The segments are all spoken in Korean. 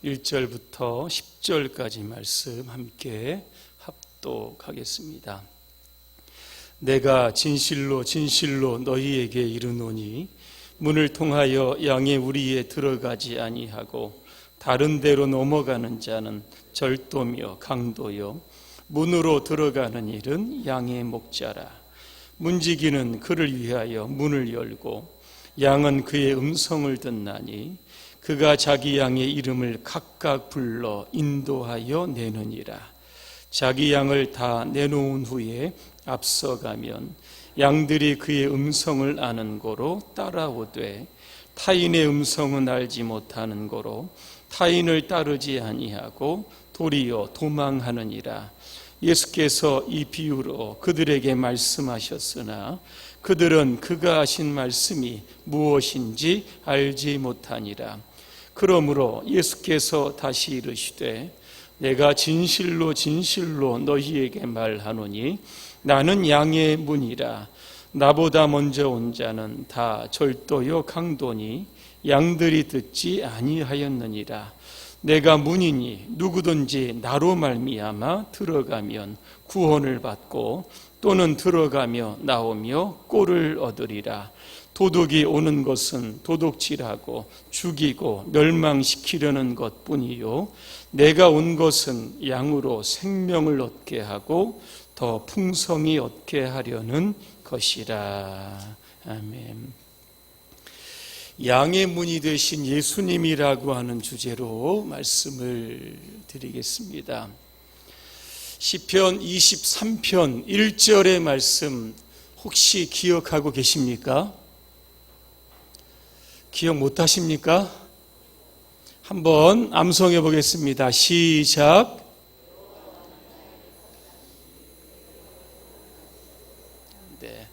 1절부터 10절까지 말씀 함께 합독하겠습니다. 내가 진실로 진실로 너희에게 이르노니 문을 통하여 양의 우리에 들어가지 아니하고 다른 데로 넘어가는 자는 절도며 강도요 문으로 들어가는 일은 양의 목자라. 문지기는 그를 위하여 문을 열고 양은 그의 음성을 듣나니 그가 자기 양의 이름을 각각 불러 인도하여 내느니라. 자기 양을 다 내놓은 후에 앞서가면 양들이 그의 음성을 아는 고로 따라오되 타인의 음성은 알지 못하는 고로 타인을 따르지 아니하고 도리어 도망하느니라. 예수께서 이 비유로 그들에게 말씀하셨으나 그들은 그가 하신 말씀이 무엇인지 알지 못하니라. 그러므로 예수께서 다시 이르시되 내가 진실로 진실로 너희에게 말하노니 나는 양의 문이라. 나보다 먼저 온 자는 다 절도요 강도니 양들이 듣지 아니하였느니라. 내가 문이니 누구든지 나로 말미암아 들어가면 구원을 받고 또는 들어가며 나오며 꼴을 얻으리라. 도둑이 오는 것은 도둑질하고 죽이고 멸망시키려는 것뿐이요 내가 온 것은 양으로 생명을 얻게 하고 더 풍성히 얻게 하려는 것이라. 아멘. 양의 문이 되신 예수님이라고 하는 주제로 말씀을 드리겠습니다. 시편 23편 1절의 말씀 혹시 기억하고 계십니까? 기억 못하십니까? 한번 암송해 보겠습니다. 시작. 네.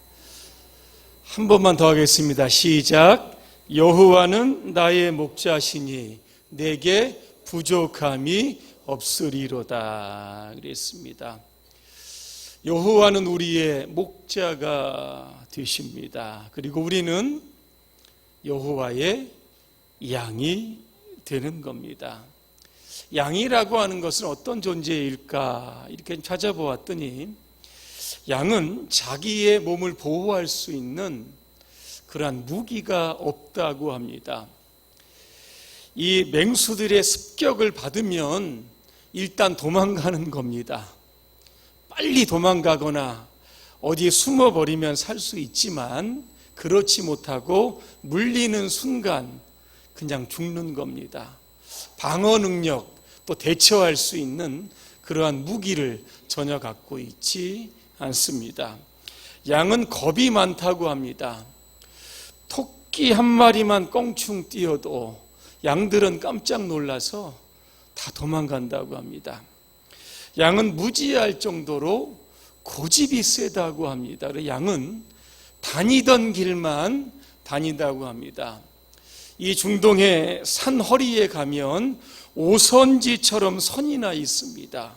한 번만 더 하겠습니다. 시작. 여호와는 나의 목자시니 내게 부족함이 없으리로다. 그랬습니다. 여호와는 우리의 목자가 되십니다. 그리고 우리는 여호와의 양이 되는 겁니다. 양이라고 하는 것은 어떤 존재일까 이렇게 찾아보았더니 양은 자기의 몸을 보호할 수 있는 그러한 무기가 없다고 합니다. 이 맹수들의 습격을 받으면 일단 도망가는 겁니다. 빨리 도망가거나 어디에 숨어버리면 살 수 있지만 그렇지 못하고 물리는 순간 그냥 죽는 겁니다. 방어 능력 또 대처할 수 있는 그러한 무기를 전혀 갖고 있지 않습니다. 양은 겁이 많다고 합니다. 토끼 한 마리만 껑충 뛰어도 양들은 깜짝 놀라서 다 도망간다고 합니다. 양은 무지할 정도로 고집이 세다고 합니다. 양은 다니던 길만 다닌다고 합니다. 이 중동의 산 허리에 가면 오선지처럼 선이 나 있습니다.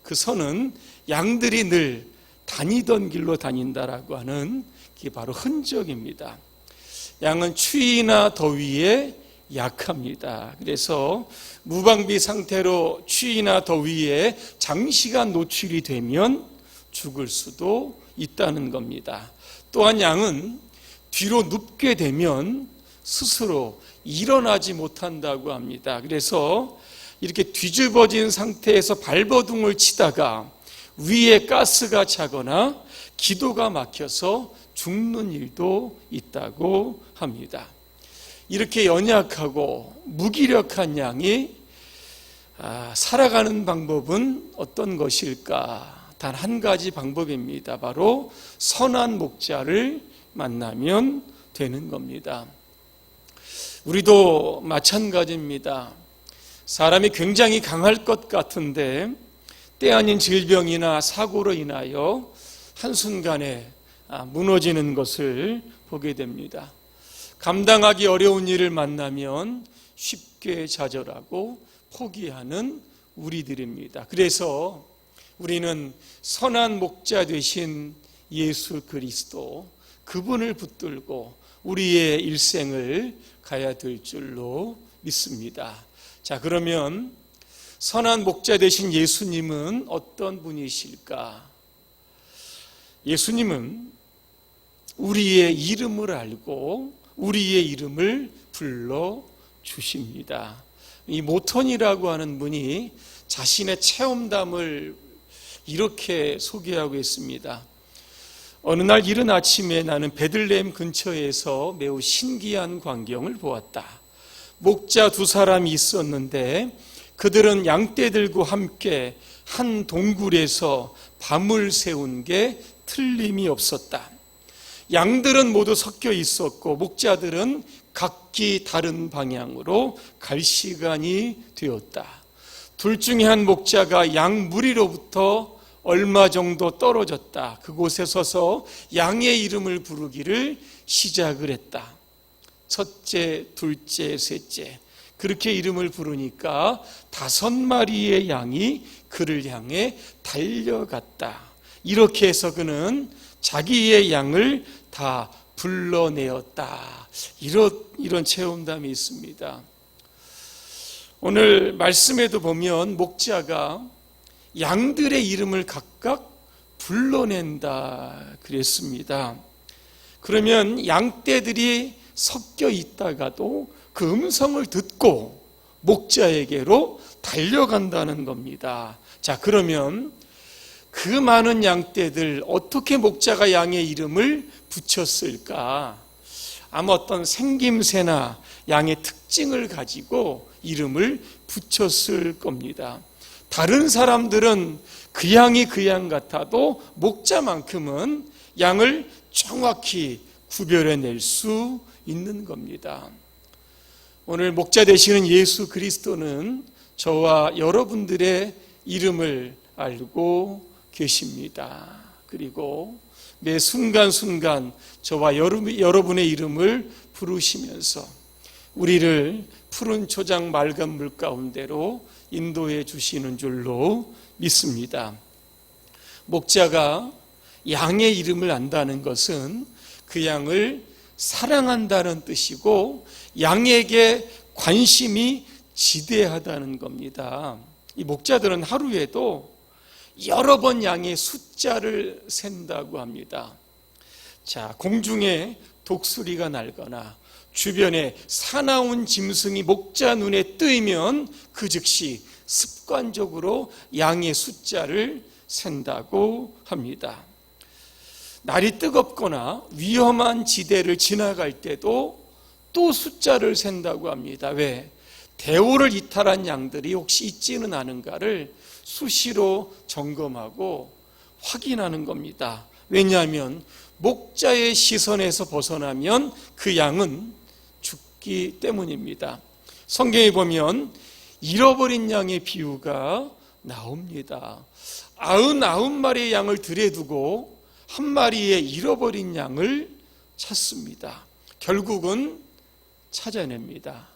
그 선은 양들이 늘 다니던 길로 다닌다라고 하는 게 바로 흔적입니다. 양은 추위나 더위에 약합니다. 그래서 무방비 상태로 추위나 더위에 장시간 노출이 되면 죽을 수도 있다는 겁니다. 또한 양은 뒤로 눕게 되면 스스로 일어나지 못한다고 합니다. 그래서 이렇게 뒤집어진 상태에서 발버둥을 치다가 위에 가스가 차거나 기도가 막혀서 죽는 일도 있다고 합니다. 이렇게 연약하고 무기력한 양이 살아가는 방법은 어떤 것일까? 단 한 가지 방법입니다. 바로 선한 목자를 만나면 되는 겁니다. 우리도 마찬가지입니다. 사람이 굉장히 강할 것 같은데 때 아닌 질병이나 사고로 인하여 한순간에 무너지는 것을 보게 됩니다. 감당하기 어려운 일을 만나면 쉽게 좌절하고 포기하는 우리들입니다. 그래서 우리는 선한 목자 되신 예수 그리스도 그분을 붙들고 우리의 일생을 가야 될 줄로 믿습니다. 자, 그러면 선한 목자 되신 예수님은 어떤 분이실까? 예수님은 우리의 이름을 알고 우리의 이름을 불러 주십니다. 이 모턴이라고 하는 분이 자신의 체험담을 이렇게 소개하고 있습니다. 어느 날 이른 아침에 나는 베들레헴 근처에서 매우 신기한 광경을 보았다. 목자 두 사람이 있었는데 그들은 양떼들과 함께 한 동굴에서 밤을 새운 게 틀림이 없었다. 양들은 모두 섞여 있었고 목자들은 각기 다른 방향으로 갈 시간이 되었다. 둘 중에 한 목자가 양 무리로부터 얼마 정도 떨어졌다. 그곳에 서서 양의 이름을 부르기를 시작을 했다. 첫째, 둘째, 셋째. 그렇게 이름을 부르니까 5마리의 양이 그를 향해 달려갔다. 이렇게 해서 그는 자기의 양을 다 불러내었다. 이런 체험담이 있습니다. 오늘 말씀에도 보면 목자가 양들의 이름을 각각 불러낸다 그랬습니다. 그러면 양떼들이 섞여 있다가도 그 음성을 듣고 목자에게로 달려간다는 겁니다. 자, 그러면 그 많은 양떼들 어떻게 목자가 양의 이름을 붙였을까? 아마 어떤 생김새나 양의 특징을 가지고 이름을 붙였을 겁니다. 다른 사람들은 그 양이 그 양 같아도 목자만큼은 양을 정확히 구별해낼 수 있는 겁니다. 오늘 목자 되시는 예수 그리스도는 저와 여러분들의 이름을 알고 계십니다. 그리고 매 순간순간 저와 여러분의 이름을 부르시면서 우리를 푸른 초장 맑은 물 가운데로 인도해 주시는 줄로 믿습니다. 목자가 양의 이름을 안다는 것은 그 양을 사랑한다는 뜻이고 양에게 관심이 지대하다는 겁니다. 이 목자들은 하루에도 여러 번 양의 숫자를 센다고 합니다. 자, 공중에 독수리가 날거나 주변에 사나운 짐승이 목자 눈에 뜨이면 그 즉시 습관적으로 양의 숫자를 센다고 합니다. 날이 뜨겁거나 위험한 지대를 지나갈 때도 또 숫자를 센다고 합니다. 왜? 대오를 이탈한 양들이 혹시 있지는 않은가를 수시로 점검하고 확인하는 겁니다. 왜냐하면 목자의 시선에서 벗어나면 그 양은 죽기 때문입니다. 성경에 보면 잃어버린 양의 비유가 나옵니다. 99마리의 양을 들에 두고 한 마리의 잃어버린 양을 찾습니다. 결국은 찾아냅니다.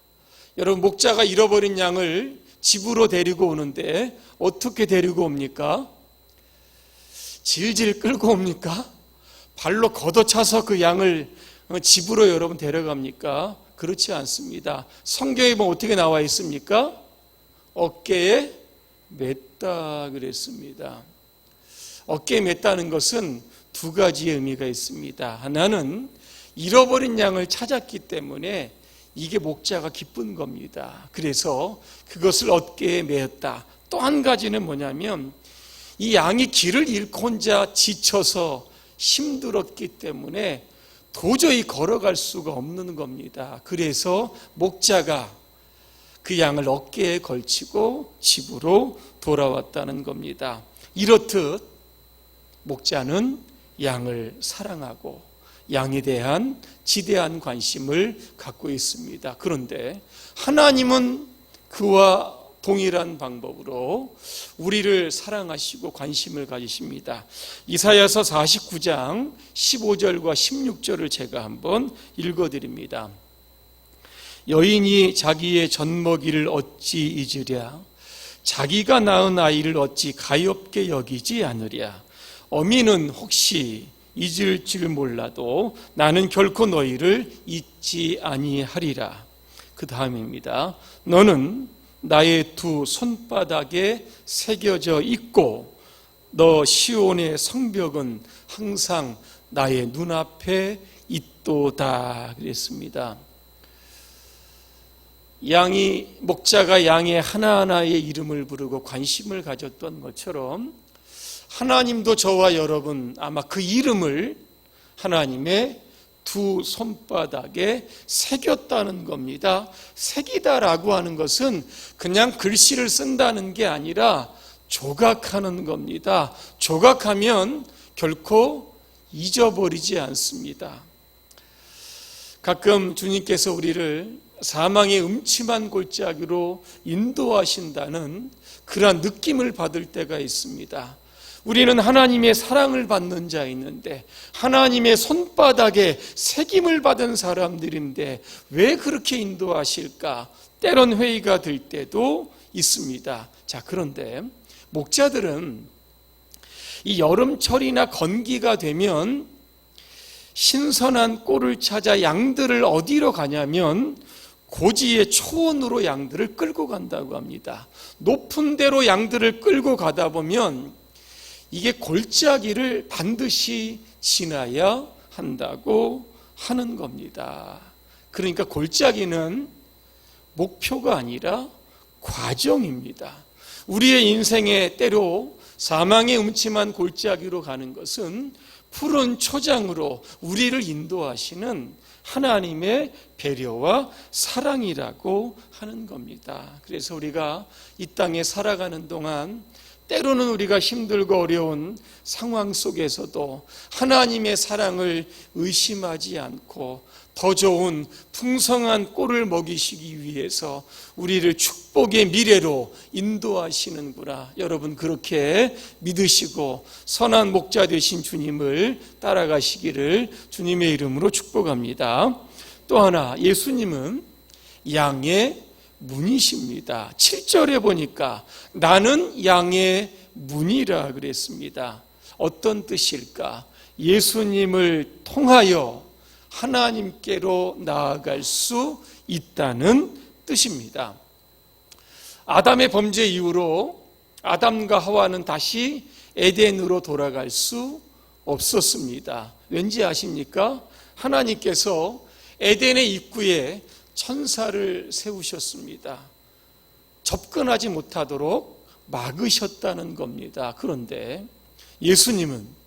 여러분, 목자가 잃어버린 양을 집으로 데리고 오는데 어떻게 데리고 옵니까? 질질 끌고 옵니까? 발로 걷어차서 그 양을 집으로 여러분 데려갑니까? 그렇지 않습니다. 성경에 보면 어떻게 나와 있습니까? 어깨에 맸다 그랬습니다. 어깨에 맸다는 것은 두 가지의 의미가 있습니다. 하나는 잃어버린 양을 찾았기 때문에 이게 목자가 기쁜 겁니다. 그래서 그것을 어깨에 메었다. 또 한 가지는 뭐냐면 이 양이 길을 잃고 혼자 지쳐서 힘들었기 때문에 도저히 걸어갈 수가 없는 겁니다. 그래서 목자가 그 양을 어깨에 걸치고 집으로 돌아왔다는 겁니다. 이렇듯 목자는 양을 사랑하고 양에 대한 지대한 관심을 갖고 있습니다. 그런데 하나님은 그와 동일한 방법으로 우리를 사랑하시고 관심을 가지십니다. 이사야서 49장 15절과 16절을 제가 한번 읽어드립니다. 여인이 자기의 젖먹이를 어찌 잊으랴? 자기가 낳은 아이를 어찌 가엾게 여기지 않으랴? 어미는 혹시 잊을 줄 몰라도 나는 결코 너희를 잊지 아니하리라. 그 다음입니다. 너는 나의 두 손바닥에 새겨져 있고 너 시온의 성벽은 항상 나의 눈앞에 있도다 그랬습니다. 목자가 양의 하나하나의 이름을 부르고 관심을 가졌던 것처럼 하나님도 저와 여러분 아마 그 이름을 하나님의 두 손바닥에 새겼다는 겁니다. 새기다라고 하는 것은 그냥 글씨를 쓴다는 게 아니라 조각하는 겁니다. 조각하면 결코 잊어버리지 않습니다. 가끔 주님께서 우리를 사망의 음침한 골짜기로 인도하신다는 그러한 느낌을 받을 때가 있습니다. 우리는 하나님의 사랑을 받는 자인데 하나님의 손바닥에 새김을 받은 사람들인데 왜 그렇게 인도하실까? 때론 회의가 될 때도 있습니다. 자, 그런데 목자들은 이 여름철이나 건기가 되면 신선한 꼴을 찾아 양들을 어디로 가냐면 고지의 초원으로 양들을 끌고 간다고 합니다. 높은 데로 양들을 끌고 가다 보면 이게 골짜기를 반드시 지나야 한다고 하는 겁니다. 그러니까 골짜기는 목표가 아니라 과정입니다. 우리의 인생에 때로 사망의 음침한 골짜기로 가는 것은 푸른 초장으로 우리를 인도하시는 하나님의 배려와 사랑이라고 하는 겁니다. 그래서 우리가 이 땅에 살아가는 동안 때로는 우리가 힘들고 어려운 상황 속에서도 하나님의 사랑을 의심하지 않고 더 좋은 풍성한 꼴을 먹이시기 위해서 우리를 축복의 미래로 인도하시는구나. 여러분 그렇게 믿으시고 선한 목자 되신 주님을 따라가시기를 주님의 이름으로 축복합니다. 또 하나, 예수님은 양의 문이십니다. 7절에 보니까 나는 양의 문이라 그랬습니다. 어떤 뜻일까? 예수님을 통하여 하나님께로 나아갈 수 있다는 뜻입니다. 아담의 범죄 이후로 아담과 하와는 다시 에덴으로 돌아갈 수 없었습니다. 왠지 아십니까? 하나님께서 에덴의 입구에 천사를 세우셨습니다. 접근하지 못하도록 막으셨다는 겁니다. 그런데 예수님은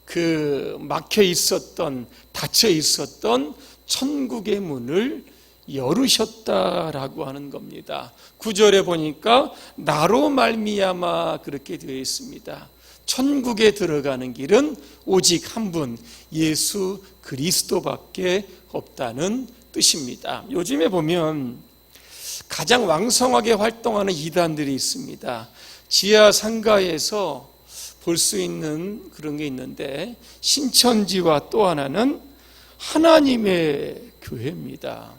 그 막혀 있었던, 닫혀 있었던 천국의 문을 열으셨다라고 하는 겁니다. 9절에 보니까 나로 말미암아 그렇게 되어 있습니다. 천국에 들어가는 길은 오직 한 분, 예수 그리스도밖에 없다는 뜻입니다. 요즘에 보면 가장 왕성하게 활동하는 이단들이 있습니다. 지하 상가에서 볼 수 있는 그런 게 있는데 신천지와 또 하나는 하나님의 교회입니다.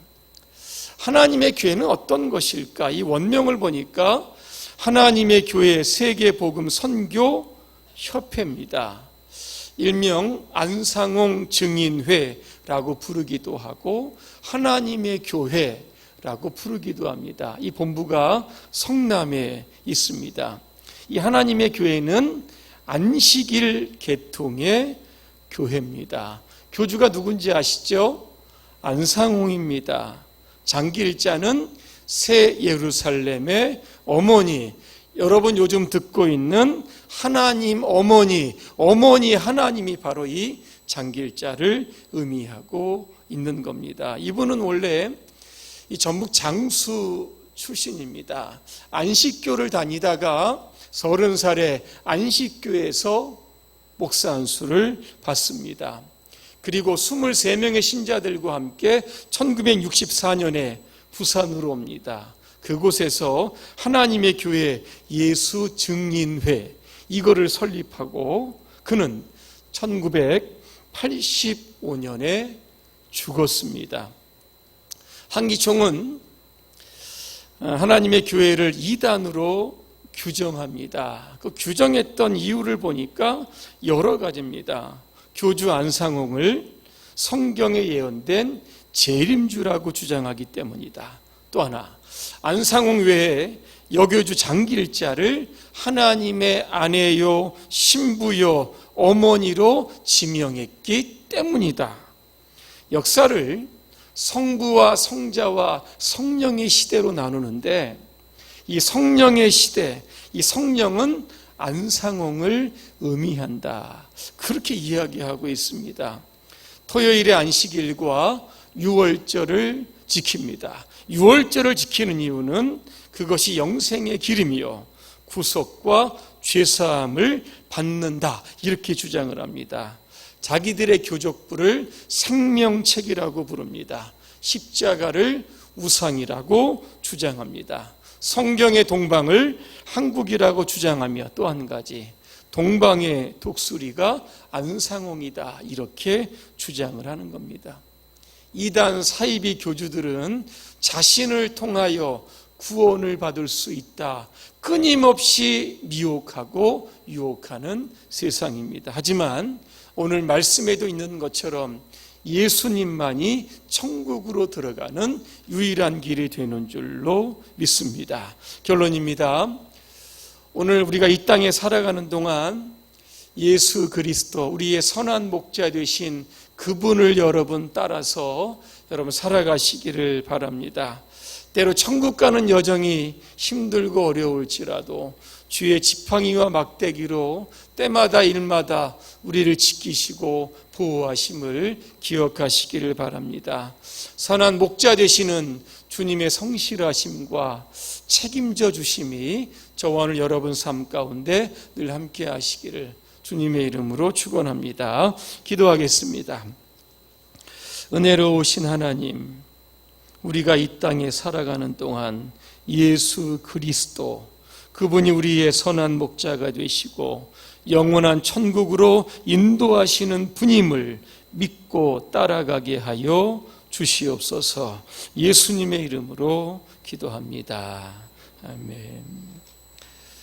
하나님의 교회는 어떤 것일까? 이 원명을 보니까 하나님의 교회 세계복음 선교 협회입니다. 일명 안상홍 증인회라고 부르기도 하고 하나님의 교회라고 부르기도 합니다. 이 본부가 성남에 있습니다. 이 하나님의 교회는 안식일 계통의 교회입니다. 교주가 누군지 아시죠? 안상홍입니다. 장기일자는 새 예루살렘의 어머니, 여러분 요즘 듣고 있는 하나님 어머니 하나님이 바로 이 장기일자를 의미하고 있는 겁니다. 이분은 원래 이 전북 장수 출신입니다. 안식교를 다니다가 30살에 안식교에서 목사 안수를 받습니다. 그리고 23명의 신자들과 함께 1964년에 부산으로 옵니다. 그곳에서 하나님의 교회 예수 증인회 이거를 설립하고 그는 1985년에 죽었습니다. 한기총은 하나님의 교회를 이단으로 규정합니다. 그 규정했던 이유를 보니까 여러 가지입니다. 교주 안상홍을 성경에 예언된 재림주라고 주장하기 때문이다. 또 하나, 안상홍 외에 여교주 장길자를 하나님의 아내요, 신부요, 어머니로 지명했기 때문이다. 역사를 성부와 성자와 성령의 시대로 나누는데, 이 성령의 시대, 이 성령은 안상홍을 의미한다, 그렇게 이야기하고 있습니다. 토요일의 안식일과 유월절을 지킵니다. 유월절을 지키는 이유는 그것이 영생의 기름이요 구속과 죄사함을 받는다, 이렇게 주장을 합니다. 자기들의 교족부를 생명책이라고 부릅니다. 십자가를 우상이라고 주장합니다. 성경의 동방을 한국이라고 주장하며, 또 한 가지, 동방의 독수리가 안상홍이다, 이렇게 주장을 하는 겁니다. 이단 사이비 교주들은 자신을 통하여 구원을 받을 수 있다, 끊임없이 미혹하고 유혹하는 세상입니다. 하지만 오늘 말씀에도 있는 것처럼 예수님만이 천국으로 들어가는 유일한 길이 되는 줄로 믿습니다. 결론입니다. 오늘 우리가 이 땅에 살아가는 동안 예수 그리스도, 우리의 선한 목자 되신 그분을 여러분 따라서 여러분 살아가시기를 바랍니다. 때로 천국 가는 여정이 힘들고 어려울지라도 주의 지팡이와 막대기로 때마다 일마다 우리를 지키시고 보호하심을 기억하시기를 바랍니다. 선한 목자 되시는 주님의 성실하심과 책임져 주심이 저와 오늘 여러분 삶 가운데 늘 함께 하시기를 주님의 이름으로 축원합니다. 기도하겠습니다. 은혜로우신 하나님, 우리가 이 땅에 살아가는 동안 예수 그리스도, 그분이 우리의 선한 목자가 되시고 영원한 천국으로 인도하시는 분임을 믿고 따라가게 하여 주시옵소서. 예수님의 이름으로 기도합니다. 아멘.